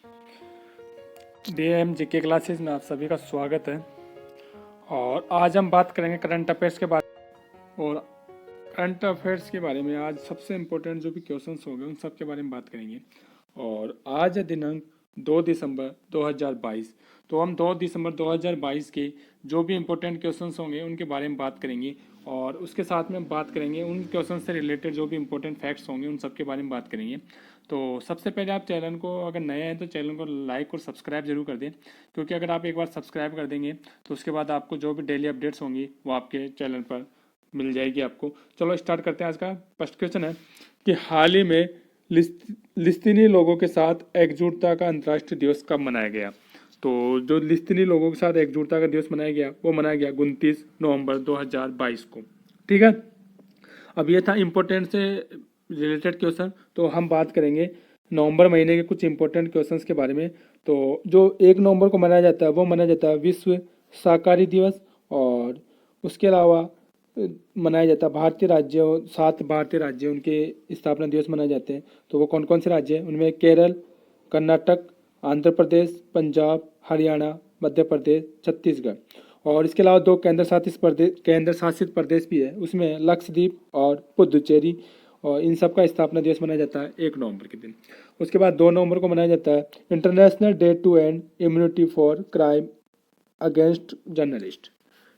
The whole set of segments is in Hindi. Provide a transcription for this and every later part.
डीएम जीके क्लासेस में आप सभी का स्वागत है। और आज हम बात करेंगे करंट अफेयर्स के बारे और करंट अफेयर्स के बारे में आज सबसे इम्पोर्टेंट जो भी क्वेश्चंस होंगे उन सब के बारे में बात करेंगे। और आज है दिनांक 2 दिसंबर 2022। तो हम 2 दिसंबर 2022 के जो भी इम्पोर्टेंट क्वेश्चंस होंगे उनके बारे में बात करेंगे और उसके साथ में बात करेंगे उन क्वेश्चन से रिलेटेड जो भी इम्पोर्टेंट फैक्ट्स होंगे उन सब के बारे में बात करेंगे। तो सबसे पहले आप चैनल को अगर नए हैं तो चैनल को लाइक और सब्सक्राइब जरूर कर दें, क्योंकि अगर आप एक बार सब्सक्राइब कर देंगे तो उसके बाद आपको जो भी डेली अपडेट्स होंगी वो आपके चैनल पर मिल जाएगी आपको। चलो स्टार्ट करते हैं। आज का फर्स्ट क्वेश्चन है कि हाल ही में लिस्तीनी लोगों के साथ एकजुटता का अंतर्राष्ट्रीय दिवस कब मनाया गया। तो जो लिस्तीनी लोगों के साथ एकजुटता का दिवस मनाया गया वो मनाया गया 29 नवंबर 2022 को। ठीक है, अब ये था इम्पोर्टेंट से रिलेटेड क्वेश्चन। तो हम बात करेंगे नवंबर महीने के कुछ इंपॉर्टेंट क्वेश्चंस के बारे में। तो जो 1 नवंबर को मनाया जाता है वो मनाया जाता है विश्व शाकाहारी दिवस। और उसके अलावा मनाया जाता है भारतीय राज्यों 7 भारतीय राज्य उनके स्थापना दिवस मनाए जाते हैं। तो वो कौन कौन से राज्य हैं उनमें केरल, कर्नाटक, आंध्र प्रदेश, पंजाब, हरियाणा, मध्य प्रदेश, छत्तीसगढ़। और इसके अलावा 2 केंद्र शासित प्रदेश भी है, उसमें लक्षद्वीप और पुदुचेरी। और इन सब का स्थापना दिवस मनाया जाता है 1 नवंबर के दिन। उसके बाद 2 नवंबर को मनाया जाता है international day to end immunity for crime against journalist.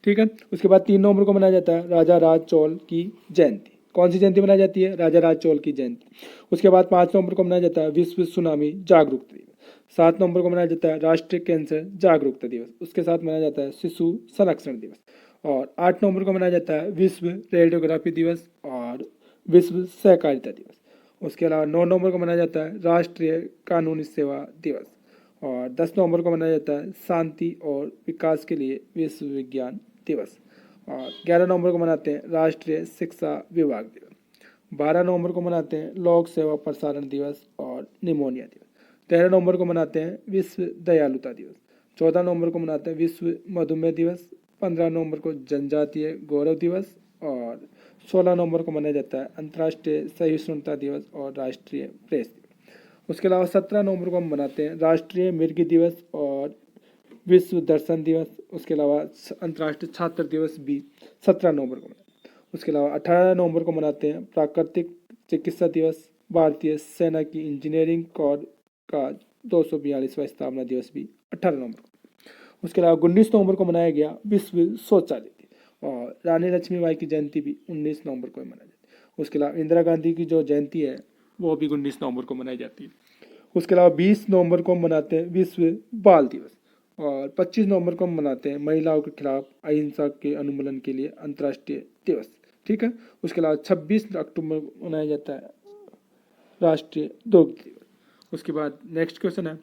ठीक है, उसके बाद 3 नवंबर को मनाया जाता है राजा राज चौल की जयंती। कौन सी जयंती मनाई जाती है? राजा राज चौल की जयंती। उसके बाद 5 नवंबर को मनाया जाता है विश्व सुनामी जागरूकता दिवस। 7 नवंबर को मनाया जाता है राष्ट्रीय कैंसर जागरूकता दिवस। उसके साथ मनाया जाता है शिशु संरक्षण दिवस। और 8 नवंबर को मनाया जाता है विश्व रेडियोग्राफी दिवस और विश्व सहकारिता दिवस। उसके अलावा 9 नवंबर को मनाया जाता है राष्ट्रीय कानूनी सेवा दिवस। और 10 नवंबर को मनाया जाता है शांति और विकास के लिए विश्व विज्ञान दिवस। और 11 नवंबर को मनाते हैं राष्ट्रीय शिक्षा विभाग दिवस। 12 नवंबर को मनाते हैं लोक सेवा प्रसारण दिवस और निमोनिया दिवस। 13 नवंबर को मनाते हैं विश्व दयालुता दिवस। 14 नवंबर को मनाते हैं विश्व मधुमेह दिवस। 15 नवंबर को जनजातीय गौरव दिवस। और 16 नवंबर को मनाया जाता है अंतर्राष्ट्रीय सहिष्णुता दिवस और राष्ट्रीय प्रेस दिवस। उसके अलावा 17 नवंबर को हम मनाते हैं राष्ट्रीय मृग दिवस और विश्व दर्शन दिवस। उसके अलावा अंतर्राष्ट्रीय छात्र दिवस भी 17 नवंबर को मनाते हैं। उसके अलावा 18 नवंबर को मनाते हैं प्राकृतिक चिकित्सा दिवस। भारतीय सेना की इंजीनियरिंग कोर का 242वां स्थापना दिवस भी 18 नवंबर को। उसके अलावा 19 नवंबर को मनाया गया विश्व शौचालय दिवस। और रानी लक्ष्मीबाई की जयंती भी 19 नवंबर को मनाई जाती है। उसके अलावा इंदिरा गांधी की जो जयंती है वो भी 19 नवंबर को मनाई जाती है। उसके अलावा 20 नवंबर को हम मनाते हैं विश्व बाल दिवस। और 25 नवंबर को हम मनाते हैं महिलाओं के खिलाफ अहिंसा के उन्मूलन के लिए अंतर्राष्ट्रीय दिवस। ठीक है, उसके अलावा 26 अक्टूबर को मनाया जाता है राष्ट्रीय दुग्ध दिवस। उसके बाद नेक्स्ट क्वेश्चन है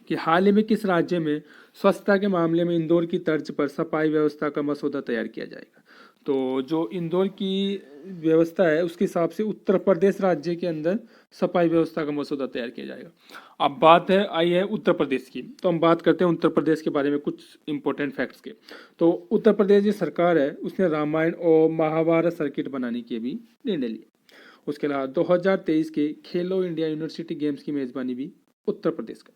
कि हाल ही में किस राज्य में स्वच्छता के मामले में इंदौर की तर्ज पर सफाई व्यवस्था का मसौदा तैयार किया जाएगा। तो जो इंदौर की व्यवस्था है उसके हिसाब से उत्तर प्रदेश राज्य के अंदर सफाई व्यवस्था का मसौदा तैयार किया जाएगा। अब बात है आई है उत्तर प्रदेश की, तो हम बात करते हैं उत्तर प्रदेश के बारे में कुछ इंपॉर्टेंट फैक्ट्स के। तो उत्तर प्रदेश की सरकार है उसने रामायण और महाभारत सर्किट बनाने के भी निर्णय लिए। उसके अलावा 2023 के खेलो इंडिया यूनिवर्सिटी गेम्स की मेजबानी भी उत्तर प्रदेश करी।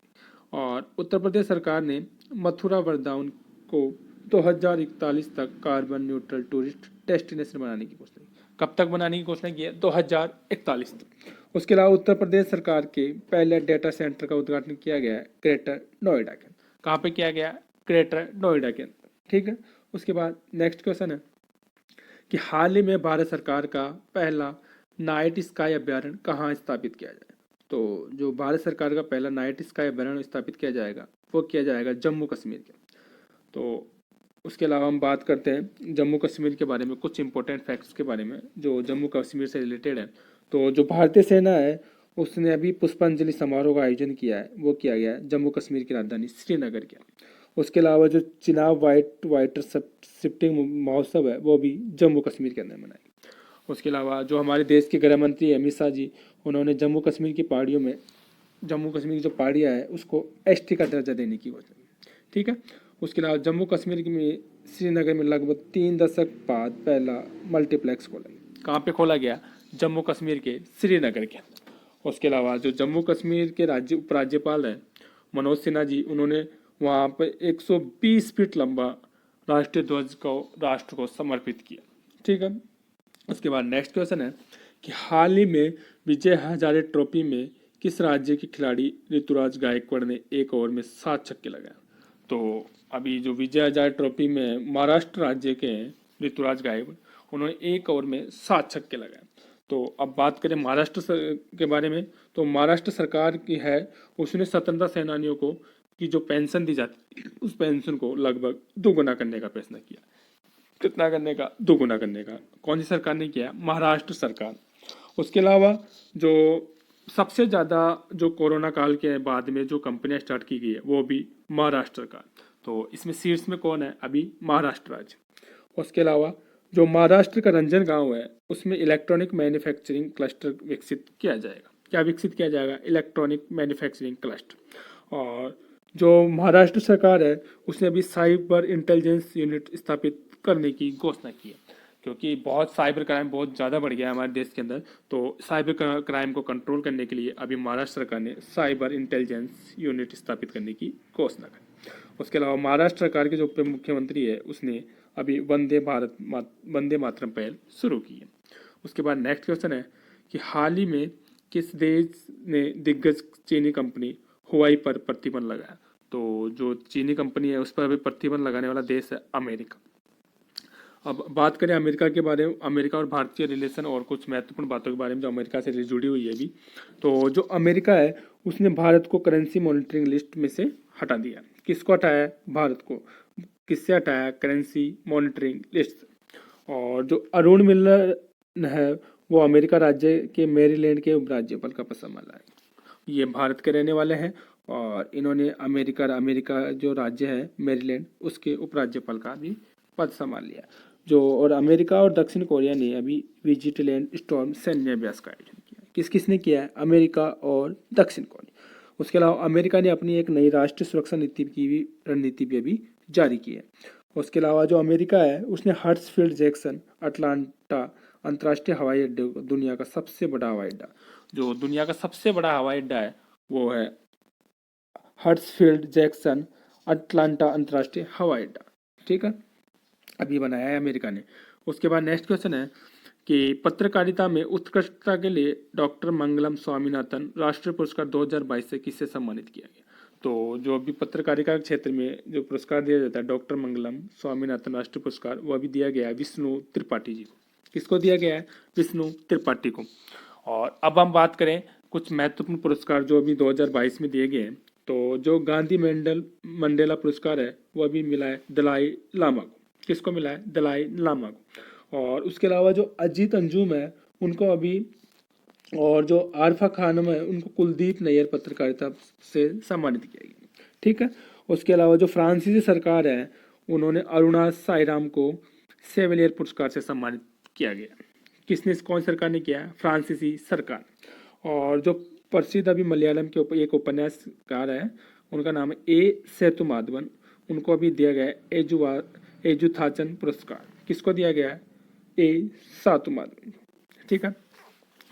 और उत्तर प्रदेश सरकार ने मथुरा वृंदावन को 2041 तक कार्बन न्यूट्रल टूरिस्ट डेस्टिनेशन बनाने की घोषणा की। कब तक बनाने की घोषणा की है? 2041 तक। उसके अलावा उत्तर प्रदेश सरकार के पहले डेटा सेंटर का उद्घाटन किया गया है ग्रेटर नोएडा के। कहाँ पे किया गया? ग्रेटर नोएडा के अंदर। ठीक है, उसके बाद नेक्स्ट क्वेश्चन है कि हाल ही में भारत सरकार का पहला नाइट स्काई अभ्यारण्य कहाँ स्थापित किया जाए। तो जो भारत सरकार का पहला नाइट स्काई अभ्यारण्य स्थापित किया जाएगा वो किया जाएगा जम्मू कश्मीर के। तो उसके अलावा हम बात करते हैं जम्मू कश्मीर के बारे में कुछ इंपॉर्टेंट फैक्ट्स के बारे में जो जम्मू कश्मीर से रिलेटेड है। तो जो भारतीय सेना है उसने अभी पुष्पांजलि समारोह का आयोजन किया है, वो किया गया है जम्मू कश्मीर की राजधानी श्रीनगर के। उसके अलावा जो चिनाब वाइटर शिफ्टिंग महोत्सव है वो भी जम्मू कश्मीर के अंदर मनाएंगे। उसके अलावा जो हमारे देश के गृह मंत्री अमित शाह जी उन्होंने जम्मू कश्मीर की पहाड़ियों में जम्मू कश्मीर की जो पहाड़ियाँ है उसको एसटी का दर्जा देने की घोषणा की। ठीक है, उसके अलावा जम्मू कश्मीर में श्रीनगर में लगभग 3 दशक बाद पहला मल्टीप्लेक्स खोला गया। कहाँ पे खोला गया? जम्मू कश्मीर के श्रीनगर के। उसके अलावा जो जम्मू कश्मीर के राज्य उपराज्यपाल हैं मनोज सिन्हा जी, उन्होंने वहाँ पे 120 फीट लंबा राष्ट्रीय ध्वज को राष्ट्र को समर्पित किया। ठीक है, उसके बाद नेक्स्ट क्वेश्चन है कि हाल ही में विजय हजारे ट्रॉफी में किस राज्य के खिलाड़ी ऋतुराज गायकवाड़ ने एक ओवर में 7 छक्के लगाए? तो अभी जो विजय हजारे ट्रॉफी में महाराष्ट्र राज्य के हैं ऋतुराज गायकवाड़, उन्होंने एक ओवर में 7 छक्के लगाए। तो अब बात करें महाराष्ट्र के बारे में, तो महाराष्ट्र सरकार की है, उसने स्वतंत्रता सेनानियों को की जो पेंशन दी जाती है उस पेंशन को लगभग दोगुना करने का प्रयत्न किया। कितना करने का? दोगुना करने का। कौन सी सरकार ने किया? महाराष्ट्र सरकार। उसके अलावा जो सबसे ज़्यादा जो कोरोना काल के बाद में जो कंपनियां स्टार्ट की गई है वो भी महाराष्ट्र सरकार। तो इसमें शीर्ष में कौन है? अभी महाराष्ट्र राज्य। उसके अलावा जो महाराष्ट्र का रंजन गांव है उसमें इलेक्ट्रॉनिक मैन्युफैक्चरिंग क्लस्टर विकसित किया जाएगा। क्या विकसित किया जाएगा? Electronic manufacturing cluster. और जो महाराष्ट्र सरकार है उसने अभी साइबर इंटेलिजेंस यूनिट स्थापित करने की घोषणा की है, क्योंकि बहुत साइबर क्राइम बहुत ज़्यादा बढ़ गया है हमारे देश के अंदर। तो साइबर क्राइम को कंट्रोल करने के लिए अभी महाराष्ट्र सरकार ने साइबर इंटेलिजेंस यूनिट स्थापित करने की घोषणा की। उसके अलावा महाराष्ट्र सरकार के जो उप मुख्यमंत्री है उसने अभी वंदे मातरम पहल शुरू की है। उसके बाद नेक्स्ट क्वेश्चन है कि हाल ही में किस देश ने दिग्गज चीनी कंपनी हुआई पर प्रतिबंध लगाया? तो जो चीनी कंपनी है उस पर अभी प्रतिबंध लगाने वाला देश है अमेरिका। अब बात करें अमेरिका के बारे में, अमेरिका और भारतीय रिलेशन और कुछ महत्वपूर्ण बातों के बारे में जो अमेरिका से जुड़ी हुई है अभी। तो जो अमेरिका है उसने भारत को करेंसी मॉनिटरिंग लिस्ट में से हटा दिया। किसको हटाया? भारत को। किससे हटाया? Currency monitoring list. और जो अरुण मिल्लर है वो अमेरिका राज्य के मैरीलैंड के उपराज्यपाल का पद संभाला है। ये भारत के रहने वाले हैं और इन्होंने अमेरिका जो राज्य है मैरीलैंड उसके उपराज्यपाल का भी पद संभाल लिया। जो और अमेरिका और दक्षिण कोरिया ने अभी विजिलैंड स्टॉर्म सैन्य अभ्यास का आयोजन किया। किस ने किया है? अमेरिका और दक्षिण कोरिया। उसके अलावा अमेरिका ने अपनी एक नई राष्ट्रीय सुरक्षा नीति की भी रणनीति भी अभी जारी की है। उसके अलावा जो अमेरिका है उसने हर्ट्सफील्ड जैक्सन अटलांटा अंतर्राष्ट्रीय हवाई अड्डे को दुनिया का सबसे बड़ा हवाई अड्डा, जो दुनिया का सबसे बड़ा हवाई अड्डा है वो है हर्ट्सफील्ड जैक्सन अटलांटा अंतर्राष्ट्रीय हवाई अड्डा। ठीक है, अभी बनाया है अमेरिका ने। उसके बाद नेक्स्ट क्वेश्चन है कि पत्रकारिता में उत्कृष्टता के लिए डॉक्टर मंगलम स्वामीनाथन राष्ट्रीय पुरस्कार 2022 से किससे सम्मानित किया गया? तो जो अभी पत्रकारिता क्षेत्र में जो पुरस्कार दिया जाता है डॉक्टर मंगलम स्वामीनाथन राष्ट्रीय पुरस्कार, वो अभी दिया गया है विष्णु त्रिपाठी जी को। किसको दिया गया है? विष्णु त्रिपाठी को। और अब हम बात करें कुछ महत्वपूर्ण पुरस्कार जो अभी 2022 में दिए गए हैं। तो जो गांधी मंडेला पुरस्कार है वो अभी मिला है दलाई लामा को। किसको मिला है? दलाई लामा को। और उसके अलावा जो अजीत अंजुम है उनको अभी, और जो आरफा खानम है उनको कुलदीप नैयर पत्रकारिता से सम्मानित किया गया। ठीक है, उसके अलावा जो फ्रांसीसी सरकार है उन्होंने अरुणा साईराम को सेवेलियर पुरस्कार से सम्मानित किया गया। किसने, कौन सरकार ने किया? फ्रांसीसी सरकार। और जो प्रसिद्ध अभी मलयालम के एक उपन्यासकार है उनका नाम है ए सेतुमाधवन, उनको अभी दिया गया है एजुथाचन पुरस्कार। किसको दिया गया है? ए सातुमाधवन। ठीक है,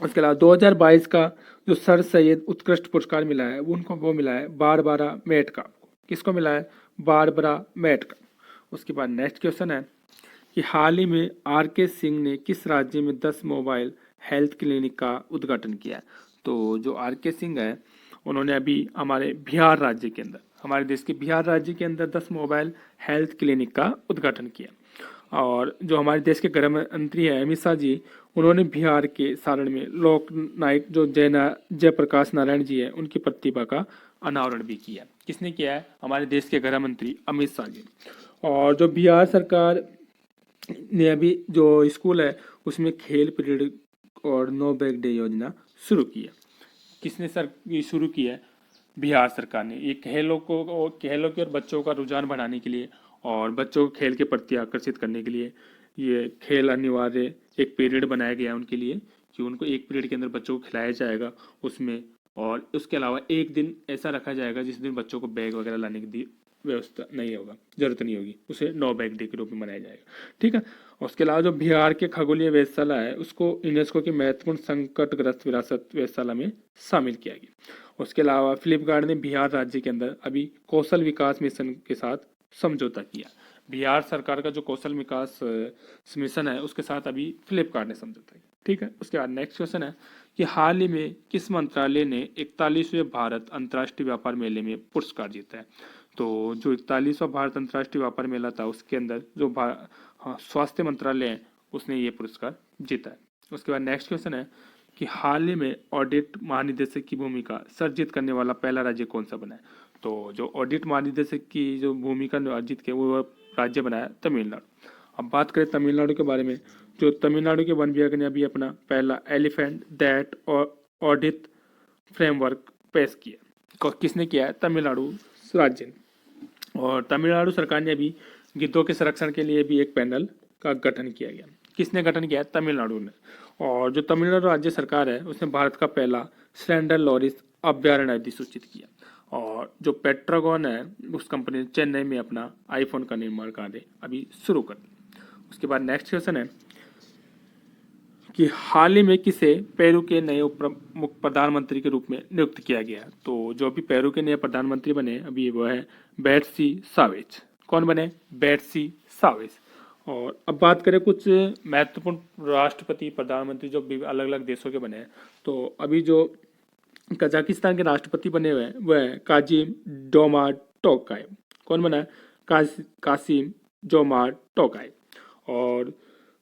उसके अलावा 2022 का जो सर सैयद उत्कृष्ट पुरस्कार मिला है उनको वो मिला है बारबरा मेटका। किसको मिला है? बारबरा मेटका। उसके बाद नेक्स्ट क्वेश्चन है कि हाल ही में आर.के. सिंह ने किस राज्य में 10 मोबाइल हेल्थ क्लिनिक का उद्घाटन किया? तो जो आर.के. सिंह है उन्होंने अभी हमारे बिहार राज्य के अंदर, हमारे देश के बिहार राज्य के अंदर 10 मोबाइल हेल्थ क्लिनिक का उद्घाटन किया। और जो हमारे देश के गृह मंत्री है अमित शाह जी, उन्होंने बिहार के सारण में लोक नायक जो जयप्रकाश नारायण जी है उनकी प्रतिभा का अनावरण भी किया। किसने किया है? हमारे देश के गृह मंत्री अमित शाह जी। और जो बिहार सरकार ने अभी जो स्कूल है उसमें खेल पीरियड और नो बैग डे योजना शुरू की है। किसने ये शुरू की है? बिहार सरकार ने। ये खेलों के और बच्चों का रुझान बढ़ाने के लिए और बच्चों को खेल के प्रति आकर्षित करने के लिए ये खेल अनिवार्य एक पीरियड बनाया गया उनके लिए कि उनको एक पीरियड के अंदर बच्चों को खिलाया जाएगा उसमें। और उसके अलावा एक दिन ऐसा रखा जाएगा जिस दिन बच्चों को बैग वगैरह लाने की व्यवस्था नहीं होगा, जरूरत नहीं होगी, उसे नो बैग डे के रूप में मनाया जाएगा। ठीक है। उसके अलावा जो बिहार के खगोलीय वेधशाला है उसको यूनेस्को की महत्वपूर्ण संकटग्रस्त विरासत वेधशाला में शामिल किया गया। उसके अलावा फ्लिपकार्ट ने बिहार राज्य के अंदर अभी कौशल विकास मिशन के साथ समझौता किया। बिहार सरकार का जो कौशल विकास मिशन है उसके साथ अभी फ्लिपकार्ट ने समझौता किया। ठीक है। उसके बाद नेक्स्ट क्वेश्चन है कि हाल ही में किस मंत्रालय ने 41वें भारत अंतर्राष्ट्रीय व्यापार मेले में पुरस्कार जीता है। तो जो 41वां भारत अंतर्राष्ट्रीय व्यापार मेला था उसके अंदर जो स्वास्थ्य मंत्रालय है उसने ये पुरस्कार जीता है। उसके बाद नेक्स्ट क्वेश्चन है कि हाल ही में ऑडिट महानिदेशक की भूमिका सर्जित करने वाला पहला राज्य कौन सा बना है। तो जो ऑडिट महानिदेशक की जो भूमिका अर्जित की वो राज्य बनाया तमिलनाडु। अब बात करें तमिलनाडु के बारे में, जो तमिलनाडु के वन विभाग ने अभी अपना पहला एलिफेंट दैट ऑडिट फ्रेमवर्क पेश किया। किसने किया है? तमिलनाडु राज्य ने। और तमिलनाडु सरकार ने अभी गिद्धों के संरक्षण के लिए भी एक पैनल का गठन किया गया। किसने गठन किया है? तमिलनाडु ने। और जो तमिलनाडु राज्य सरकार है उसने भारत का पहला स्लैंडर लॉरिस अभ्यारण्य अधिसूचित किया। और जो पेट्रागॉन है उस कंपनी ने चेन्नई में अपना आईफोन का निर्माण कार्य अभी शुरू कर दिया। उसके बाद नेक्स्ट क्वेश्चन है कि हाल ही में किसे पेरू के नए प्रधानमंत्री के रूप में नियुक्त किया गया। तो जो अभी पेरू के नए प्रधानमंत्री बने अभी वो है बेट्सी सावेज। कौन बने? Betsy Chavez. और अब बात करें कुछ महत्वपूर्ण राष्ट्रपति प्रधानमंत्री जो अलग अलग देशों के बने हैं। तो अभी जो कजाकिस्तान के राष्ट्रपति बने हुए हैं वह है काजिम जोमार्ट टोकाएव। कौन बना है? Kassym Jomart Tokayev. और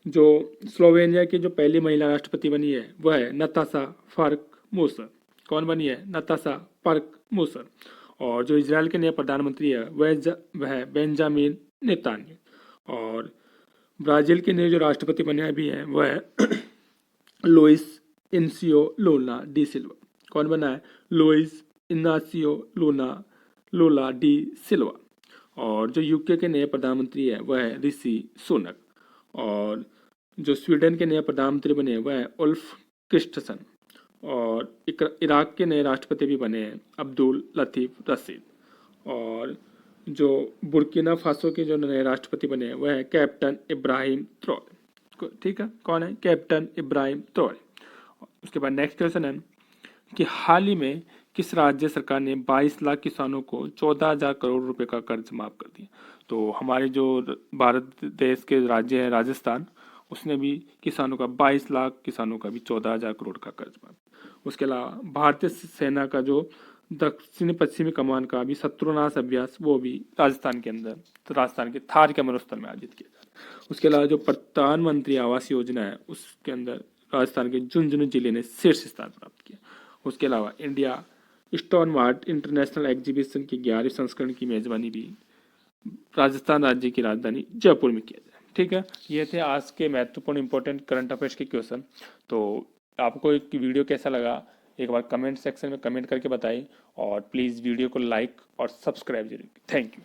जो स्लोवेनिया की जो पहली महिला राष्ट्रपति बनी है वह है नताशा फर्क मूसर। कौन बनी है? नताशा फर्क मूसर। और जो इजराइल के नए प्रधानमंत्री है वह बेंजामिन नेतान्याहू। और ब्राजील के नए जो राष्ट्रपति बने अभी हैं वह है लुइस इनासियो लूला डी सिल्वा। कौन बना है? लुइस इनासियो लूला डी सिल्वा। और जो यूके के नए प्रधानमंत्री है वह है ऋषि सुनक। और जो स्वीडन के नए प्रधानमंत्री बने वह है उल्फ क्रिस्टसन। और इराक के नए राष्ट्रपति भी बने हैं अब्दुल लतीफ रशीद। और जो बुर्किना फासो के जो नए राष्ट्रपति बने हैं वह है कैप्टन इब्राहिम ट्रोरे। ठीक है। कौन है? Captain Ibrahim Traore. उसके बाद नेक्स्ट क्वेश्चन है कि हाल ही में किस राज्य सरकार ने 22 लाख किसानों को 14,000 करोड़ रुपए का कर्ज माफ कर दिया। तो हमारे जो भारत देश के राज्य है राजस्थान उसने भी किसानों का 22 लाख किसानों का भी 14,000 करोड़ का कर्ज माफ। उसके अलावा भारतीय सेना का जो दक्षिण पश्चिमी कमान का भी शत्रुनाश अभ्यास वो भी राजस्थान के अंदर तो राजस्थान के थार के मरुस्थल में आयोजित किया जाता है। उसके अलावा जो प्रधानमंत्री आवास योजना है उसके अंदर राजस्थान के झुंझुनू जिले ने शीर्ष स्थान प्राप्त किया। उसके अलावा India stone mart international exhibition की 11वीं संस्करण की मेजबानी भी राजस्थान राज्य की राजधानी जयपुर में किया जाए। ठीक है। ये थे आज के महत्वपूर्ण इंपॉर्टेंट करंट अफेयर्स के क्वेश्चन। तो आपको एक वीडियो कैसा लगा एक बार कमेंट सेक्शन में कमेंट करके बताइए और प्लीज़ वीडियो को लाइक और सब्सक्राइब जरूर। Thank you.